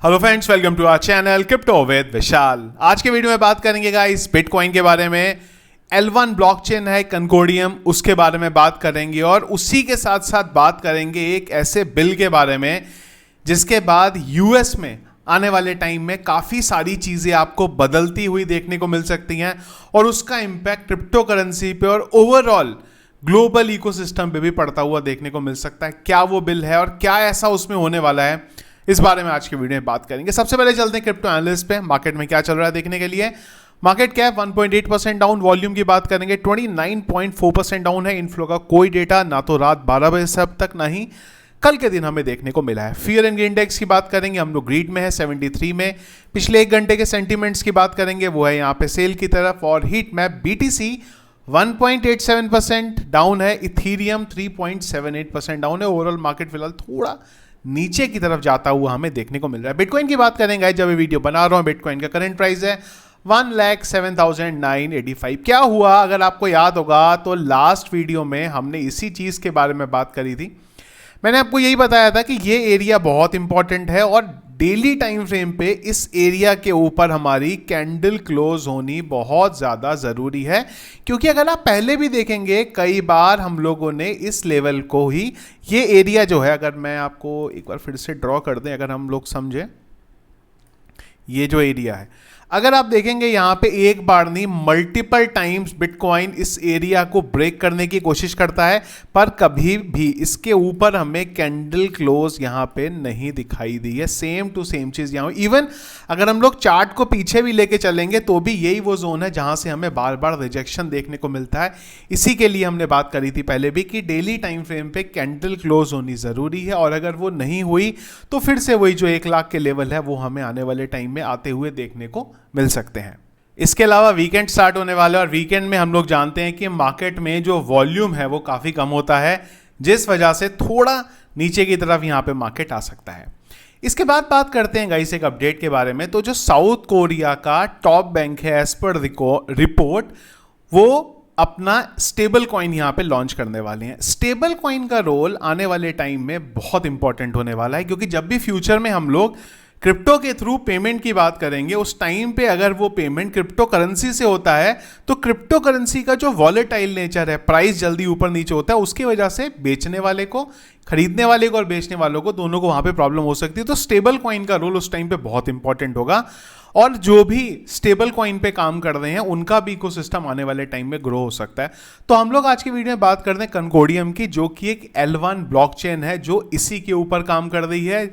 Hello friends, welcome to our channel crypto with Vishal. आज के video में बात करेंगे गाइस बिटकॉइन के बारे में। L1 ब्लॉकचेन है कंकोर्डियम, उसके बारे में बात करेंगे और उसी के साथ साथ बात करेंगे एक ऐसे बिल के बारे में जिसके बाद यूएस में आने वाले टाइम में काफ़ी सारी चीज़ें आपको बदलती हुई देखने को मिल सकती हैं और उसका इम्पैक्ट क्रिप्टो करेंसी पे और ओवरऑल ग्लोबल इकोसिस्टम पे भी पड़ता हुआ देखने को मिल सकता है। क्या वो बिल है और क्या ऐसा उसमें होने वाला है, इस बारे में आज के वीडियो में बात करेंगे। सबसे पहले चलते हैं क्रिप्टो एनालिस्ट पे, मार्केट में क्या चल रहा है देखने के लिए। मार्केट कैप 1.8% डाउन, वॉल्यूम की बात करेंगे 29.4% डाउन है। इनफ्लो का कोई डेटा ना तो रात 12 बजे से अब तक ना ही कल के दिन हमें देखने को मिला है। फियर एंड इंडेक्स की बात करेंगे, हम लोग ग्रीड में है 73 में। पिछले एक घंटे के सेंटीमेंट्स की बात करेंगे, वो है यहाँ पे सेल की तरफ। और हीट मैप BTC 1.87% डाउन है, इथीरियम 3.78% डाउन है। ओवरऑल मार्केट फिलहाल थोड़ा नीचे की तरफ जाता हुआ हमें देखने को मिल रहा है। बिटकॉइन की बात करेंगे, जब ये वीडियो बना रहा हूं बिटकॉइन का करंट प्राइस है 1,07,985। क्या हुआ, अगर आपको याद होगा तो लास्ट वीडियो में हमने इसी चीज के बारे में बात करी थी। मैंने आपको यही बताया था कि ये एरिया बहुत इंपॉर्टेंट है और डेली टाइम फ्रेम पे इस एरिया के ऊपर हमारी कैंडल क्लोज होनी बहुत ज़्यादा ज़रूरी है, क्योंकि अगर आप पहले भी देखेंगे कई बार हम लोगों ने इस लेवल को ही, ये एरिया जो है, अगर मैं आपको एक बार फिर से ड्रॉ कर दें, अगर हम लोग समझें, ये जो एरिया है, अगर आप देखेंगे यहाँ पे एक बार नहीं मल्टीपल टाइम्स बिटकॉइन इस एरिया को ब्रेक करने की कोशिश करता है, पर कभी भी इसके ऊपर हमें कैंडल क्लोज यहाँ पे नहीं दिखाई दी है। सेम टू सेम चीज यहाँ, इवन अगर हम लोग चार्ट को पीछे भी लेके चलेंगे तो भी यही वो जोन है जहां से हमें बार बार रिजेक्शन देखने को मिलता है। इसी के लिए हमने बात करी थी पहले भी कि डेली टाइम फ्रेम पे कैंडल क्लोज होनी जरूरी है, और अगर वो नहीं हुई तो फिर से वही जो 1 लाख के लेवल है वो हमें आने वाले टाइम में आते हुए देखने को मिल सकते हैं। इसके अलावा वीकेंड स्टार्ट होने वाला है और वीकेंड में हम लोग जानते हैं कि मार्केट में जो वॉल्यूम है वो काफी कम होता है, जिस वजह से थोड़ा नीचे की तरफ यहां पे मार्केट आ सकता है। इसके बाद बात करते हैं गाइस एक अपडेट के बारे में। तो जो साउथ कोरिया का टॉप बैंक है, एज पर रिपोर्ट, वो अपना स्टेबल कॉइन यहां पे लॉन्च करने वाले हैं। स्टेबल कॉइन का रोल आने वाले टाइम में बहुत इंपॉर्टेंट होने वाला है, क्योंकि जब भी फ्यूचर में हम लोग क्रिप्टो के थ्रू पेमेंट की बात करेंगे, उस टाइम पे अगर वो पेमेंट क्रिप्टो करेंसी से होता है तो क्रिप्टो करेंसी का जो वॉलेटाइल नेचर है, प्राइस जल्दी ऊपर नीचे होता है, उसकी वजह से बेचने वाले को, खरीदने वाले को और बेचने वालों को, दोनों को वहां पे प्रॉब्लम हो सकती है। तो स्टेबल कॉइन का रोल उस टाइम पे बहुत इंपॉर्टेंट होगा, और जो भी स्टेबल कॉइन पे काम कर रहे हैं उनका भी इकोसिस्टम आने वाले टाइम में ग्रो हो सकता है। तो हम लोग आज की वीडियो में बात करते हैं कंकोर्डियम की, जो कि एक L1 ब्लॉकचेन है जो इसी के ऊपर काम कर रही है,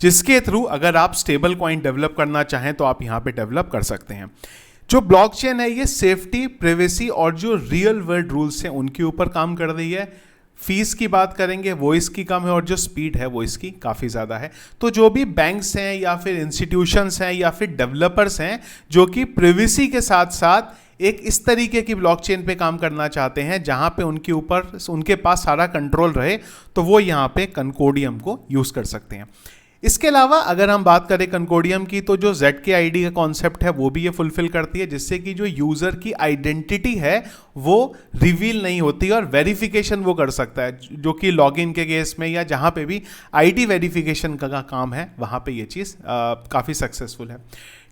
जिसके थ्रू अगर आप स्टेबल कॉइन डेवलप करना चाहें तो आप यहां पे डेवलप कर सकते हैं। जो ब्लॉकचेन है ये सेफ्टी, प्राइवेसी और जो रियल वर्ल्ड रूल्स हैं उनके ऊपर काम कर रही है। फीस की बात करेंगे वो इसकी कम है और जो स्पीड है वो इसकी काफ़ी ज़्यादा है। तो जो भी बैंक्स हैं या फिर इंस्टीट्यूशंस हैं या फिर डेवलपर्स हैं जो कि प्राइवेसी के साथ साथ एक इस तरीके की ब्लॉकचेन पे काम करना चाहते हैं जहां पे उनके ऊपर उनके पास सारा कंट्रोल रहे, तो वो यहां पे कंकोर्डियम को यूज़ कर सकते हैं। इसके अलावा अगर हम बात करें कंकोर्डियम की, तो जो ZK-ID का कॉन्सेप्ट है वो भी ये फुलफिल करती है, जिससे कि जो यूजर की आइडेंटिटी है वो रिवील नहीं होती और वेरिफिकेशन वो कर सकता है, जो कि लॉगिन के केस में या जहां पे भी ID वेरिफिकेशन का काम है वहां पे ये चीज़ काफ़ी सक्सेसफुल है।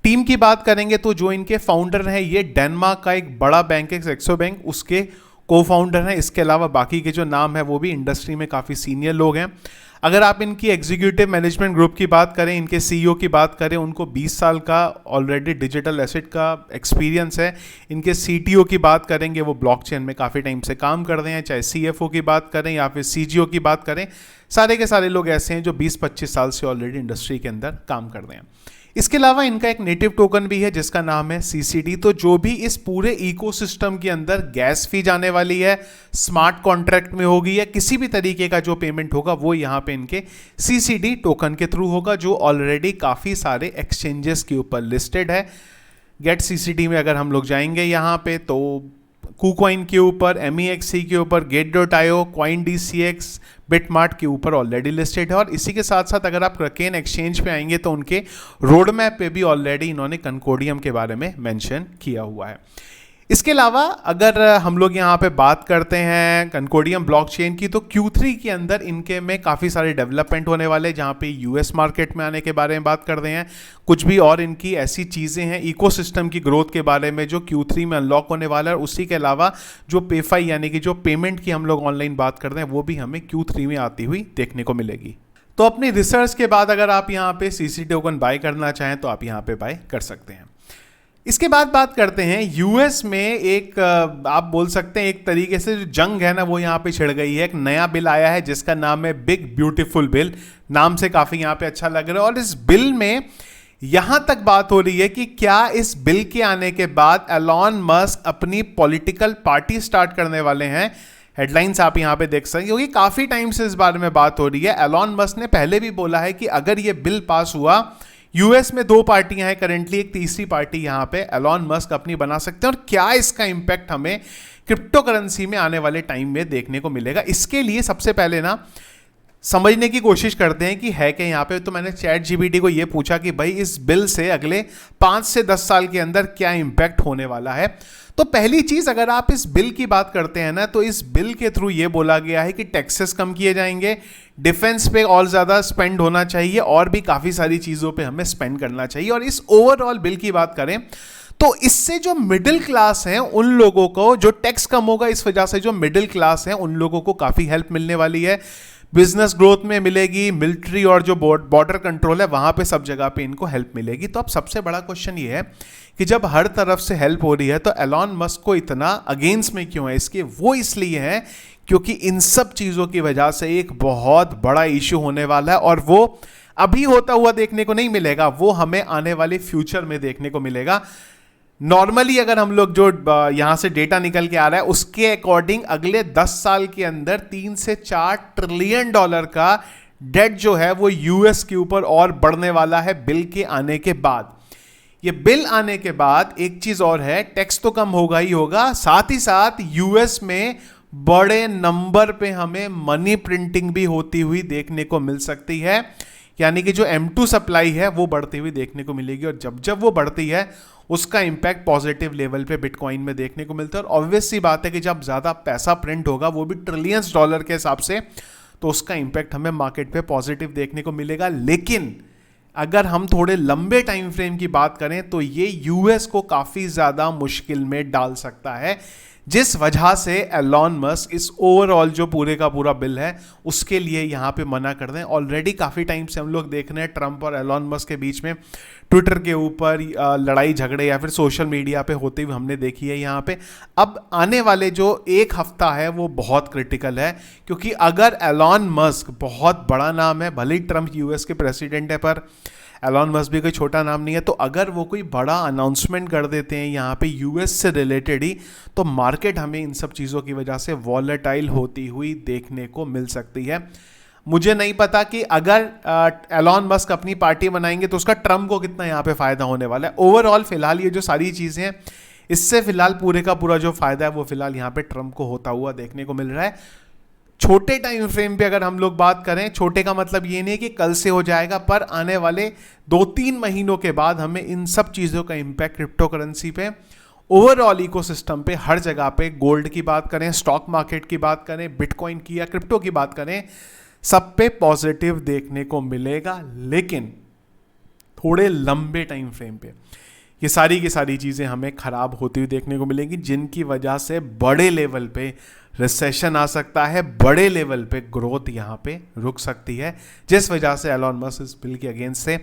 टीम की बात करेंगे तो जो इनके फाउंडर हैं, ये डेनमार्क का एक बड़ा बैंक है एक्सो बैंक, उसके को फाउंडर हैं। इसके अलावा बाकी के जो नाम है वो भी इंडस्ट्री में काफ़ी सीनियर लोग हैं। अगर आप इनकी एग्जीक्यूटिव मैनेजमेंट ग्रुप की बात करें, इनके CEO की बात करें, उनको 20 साल का ऑलरेडी डिजिटल एसेट का एक्सपीरियंस है। इनके CTO की बात करेंगे, वो ब्लॉकचेन में काफ़ी टाइम से काम कर रहे हैं। चाहे CFO की बात करें या फिर CGO की बात करें, सारे के सारे लोग ऐसे हैं जो 20-25 साल से ऑलरेडी इंडस्ट्री के अंदर काम कर रहे हैं। इसके अलावा इनका एक नेटिव टोकन भी है जिसका नाम है CCD। तो जो भी इस पूरे इकोसिस्टम के अंदर गैस फी जाने वाली है, स्मार्ट कॉन्ट्रैक्ट में होगी या किसी भी तरीके का जो पेमेंट होगा वो यहाँ पे इनके CCD टोकन के थ्रू होगा, जो ऑलरेडी काफ़ी सारे एक्सचेंजेस के ऊपर लिस्टेड है। गेट CCD में अगर हम लोग जाएंगे यहाँ पे तो KuCoin के ऊपर, MEXC के ऊपर, Gate.io, CoinDCX, बिटमार्ट के ऊपर ऑलरेडी लिस्टेड है। और इसी के साथ साथ अगर आप क्रकेन एक्सचेंज पे आएंगे तो उनके रोड मैप पे भी ऑलरेडी इन्होंने कंकोर्डियम के बारे में मेंशन किया हुआ है। इसके अलावा अगर हम लोग यहाँ पे बात करते हैं कंकोर्डियम ब्लॉकचेन की, तो Q3 के अंदर इनके में काफ़ी सारे डेवलपमेंट होने वाले, जहाँ पे यूएस मार्केट में आने के बारे में बात करते हैं, कुछ भी और इनकी ऐसी चीज़ें हैं इकोसिस्टम की ग्रोथ के बारे में जो Q3 में अनलॉक होने वाला है। उसी के अलावा जो पेफाई यानी कि जो पेमेंट की हम लोग ऑनलाइन बात करते हैं वो भी हमें Q3 में आती हुई देखने को मिलेगी। तो अपनी रिसर्च के बाद अगर आप यहाँ पे सीसी टोकन बाय करना चाहें तो आप यहाँ पे बाय कर सकते हैं। इसके बाद बात करते हैं यूएस में एक आप बोल सकते हैं एक तरीके से जो जंग है ना वो यहाँ पे छिड़ गई है। एक नया बिल आया है जिसका नाम है बिग ब्यूटीफुल बिल, नाम से काफ़ी यहाँ पे अच्छा लग रहा है। और इस बिल में यहाँ तक बात हो रही है कि क्या इस बिल के आने के बाद एलॉन मस्क अपनी पॉलिटिकल पार्टी स्टार्ट करने वाले हैं। हेडलाइंस आप यहाँ पे देख सकते हैं क्योंकि काफ़ी टाइम से इस बारे में बात हो रही है। एलॉन मस्क ने पहले भी बोला है कि अगर ये बिल पास हुआ, यूएस में 2 पार्टियां हैं करेंटली, एक तीसरी पार्टी यहां पे एलॉन मस्क अपनी बना सकते हैं। और क्या इसका इंपैक्ट हमें क्रिप्टो करेंसी में आने वाले टाइम में देखने को मिलेगा, इसके लिए सबसे पहले ना समझने की कोशिश करते हैं कि है क्या यहाँ पे। तो मैंने चैट जीपीटी को ये पूछा कि भाई इस बिल से अगले 5 से 10 साल के अंदर क्या इंपैक्ट होने वाला है। तो पहली चीज, अगर आप इस बिल की बात करते हैं ना, तो इस बिल के थ्रू ये बोला गया है कि टैक्सेस कम किए जाएंगे, डिफेंस पे और ज्यादा स्पेंड होना चाहिए और भी काफी सारी चीजों पे हमें स्पेंड करना चाहिए। और इस ओवरऑल बिल की बात करें तो इससे जो मिडिल क्लास हैं उन लोगों को जो टैक्स कम होगा, इस वजह से जो मिडिल क्लास हैं उन लोगों को काफी हेल्प मिलने वाली है। बिजनेस ग्रोथ में मिलेगी, मिलिट्री और जो बॉर्डर कंट्रोल है वहां पे सब जगह पे इनको हेल्प मिलेगी। तो अब सबसे बड़ा क्वेश्चन ये है कि जब हर तरफ से हेल्प हो रही है तो एलॉन मस्क को इतना अगेंस्ट में क्यों है इसके? वो इसलिए है क्योंकि इन सब चीजों की वजह से एक बहुत बड़ा इश्यू होने वाला है और वो अभी होता हुआ देखने को नहीं मिलेगा, वो हमें आने वाले फ्यूचर में देखने को मिलेगा। नॉर्मली अगर हम लोग जो यहां से डेटा निकल के आ रहा है उसके अकॉर्डिंग अगले 10 साल के अंदर 3 से 4 ट्रिलियन डॉलर का डेट जो है वो यूएस के ऊपर और बढ़ने वाला है बिल के आने के बाद। ये बिल आने के बाद एक चीज और है, टैक्स तो कम होगा ही होगा, साथ ही साथ यूएस में बड़े नंबर पे हमें मनी प्रिंटिंग भी होती हुई देखने को मिल सकती है। यानी कि जो M2 सप्लाई है वो बढ़ती हुई देखने को मिलेगी और जब जब वो बढ़ती है उसका इंपैक्ट पॉजिटिव लेवल पे बिटकॉइन में देखने को मिलता है। और ऑब्वियस सी बात है कि जब ज़्यादा पैसा प्रिंट होगा वो भी ट्रिलियंस डॉलर के हिसाब से, तो उसका इंपैक्ट हमें मार्केट पे पॉजिटिव देखने को मिलेगा। लेकिन अगर हम थोड़े लंबे टाइम फ्रेम की बात करें तो ये यूएस को काफ़ी ज़्यादा मुश्किल में डाल सकता है, जिस वजह से एलॉन मस्क इस ओवरऑल जो पूरे का पूरा बिल है उसके लिए यहाँ पे मना कर दें। ऑलरेडी काफ़ी टाइम से हम लोग देख रहे हैं ट्रंप और एलॉन मस्क के बीच में ट्विटर के ऊपर लड़ाई झगड़े या फिर सोशल मीडिया पे होते हुए हमने देखी है यहाँ पे। अब आने वाले जो एक हफ्ता है वो बहुत क्रिटिकल है, क्योंकि अगर एलॉन मस्क, बहुत बड़ा नाम है, भले ही ट्रंप यूएस के प्रेसिडेंट है पर एलॉन मस्क भी कोई छोटा नाम नहीं है, तो अगर वो कोई बड़ा अनाउंसमेंट कर देते हैं यहाँ पे यूएस से रिलेटेड ही, तो मार्केट हमें इन सब चीज़ों की वजह से वॉलेटाइल होती हुई देखने को मिल सकती है। मुझे नहीं पता कि अगर एलॉन मस्क अपनी पार्टी बनाएंगे तो उसका ट्रम्प को कितना यहाँ पे फायदा होने वाला है। ओवरऑल फिलहाल ये जो सारी चीज़ें हैं इससे फिलहाल पूरे का पूरा जो फायदा है वो फिलहाल यहाँ पे ट्रम्प को होता हुआ देखने को मिल रहा है। छोटे टाइम फ्रेम पे अगर हम लोग बात करें, छोटे का मतलब ये नहीं है कि कल से हो जाएगा, पर आने वाले 2-3 महीनों के बाद हमें इन सब चीज़ों का इम्पैक्ट क्रिप्टो करेंसी पे, ओवरऑल इकोसिस्टम पे, हर जगह पे, गोल्ड की बात करें, स्टॉक मार्केट की बात करें, बिटकॉइन की या क्रिप्टो की बात करें, सब पे पॉजिटिव देखने को मिलेगा। लेकिन थोड़े लंबे टाइम फ्रेम पे ये सारी की सारी चीज़ें हमें खराब होती हुई देखने को मिलेंगी, जिनकी वजह से बड़े लेवल पे रिसेशन आ सकता है, बड़े लेवल पे ग्रोथ यहाँ पे रुक सकती है, जिस वजह से एलॉन मस्क इस बिल के अगेंस्ट से।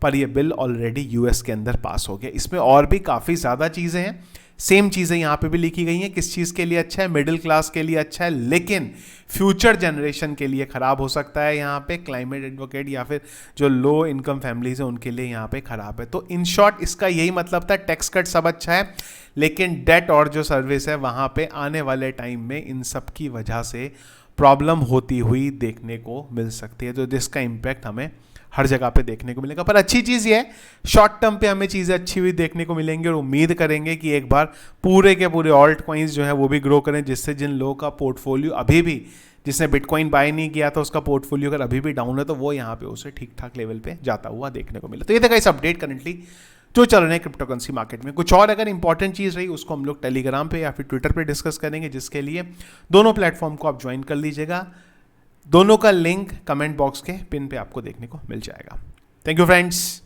पर ये बिल ऑलरेडी यूएस के अंदर पास हो गया। इसमें और भी काफ़ी ज़्यादा चीज़ें हैं, सेम चीज़ें यहाँ पे भी लिखी गई हैं। किस चीज़ के लिए अच्छा है? मिडिल क्लास के लिए अच्छा है, लेकिन फ्यूचर जनरेशन के लिए ख़राब हो सकता है। यहाँ पे क्लाइमेट एडवोकेट या फिर जो लो इनकम फैमिलीज हैं उनके लिए यहाँ पे ख़राब है। तो इन शॉर्ट इसका यही मतलब था, टैक्स कट सब अच्छा है, लेकिन डेट और जो सर्विस है वहाँ पे आने वाले टाइम में इन सब की वजह से प्रॉब्लम होती हुई देखने को मिल सकती है। तो जिसका इम्पैक्ट हमें हर जगह पे देखने को मिलेगा। पर अच्छी चीज़ ये है, शॉर्ट टर्म पे हमें चीज़ें अच्छी हुई देखने को मिलेंगी और उम्मीद करेंगे कि एक बार पूरे के पूरे ऑल्ट कॉइन्स जो है वो भी ग्रो करें, जिससे जिन लोगों का पोर्टफोलियो अभी भी, जिसने बिटकॉइन बाय नहीं किया था, उसका पोर्टफोलियो अगर अभी भी डाउन है तो वो यहाँ पे उसे ठीक ठाक लेवल पे जाता हुआ देखने को मिला। तो ये था इस अपडेट करंटली जो चल रहे हैं क्रिप्टो करेंसी मार्केट में। कुछ और अगर इंपॉर्टेंट चीज़ रही उसको हम लोग टेलीग्राम पे या फिर ट्विटर पे डिस्कस करेंगे, जिसके लिए दोनों प्लेटफॉर्म को आप ज्वाइन कर लीजिएगा। दोनों का लिंक कमेंट बॉक्स के पिन पे आपको देखने को मिल जाएगा। Thank you friends.